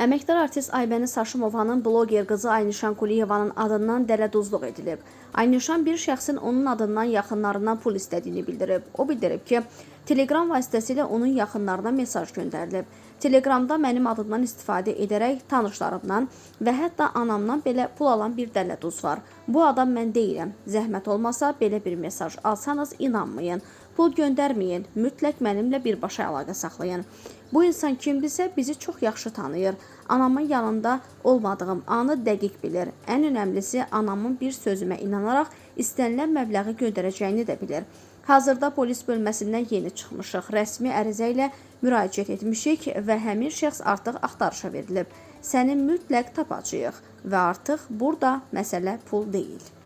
Əməkdar artist Aybəniz Haşimovanın bloger qızı Aynişan Quliyevanın adından dələduzluq edilib. Aynişan bir şəxsin onun adından yaxınlarından pul istədiyini bildirib. O bildirib ki, Telegram vasitəsilə onun yaxınlarına mesaj göndərilib. Telegramda mənim adımdan istifadə edərək tanışlarımdan və hətta anamdan belə pul alan bir dələduz var. Bu adam mən deyiləm. Zəhmət olmasa belə bir mesaj alsanız inanmayın. Pul göndərməyin, mütləq mənimlə birbaşa əlaqə saxlayın. Bu insan kimdirsə bizi çox yaxşı tanıyır. Anamın yanında olmadığım anı dəqiq bilir. Ən önəmlisi anamın bir sözümə inanaraq istənilən məbləği göndərəcəyini də bilir. Hazırda polis bölməsindən yeni çıxmışıq. Rəsmi ərizə ilə müraciət etmişik və həmin şəxs artıq axtarışa verilib. Səni mütləq tapacağıq və artıq burada məsələ pul deyil.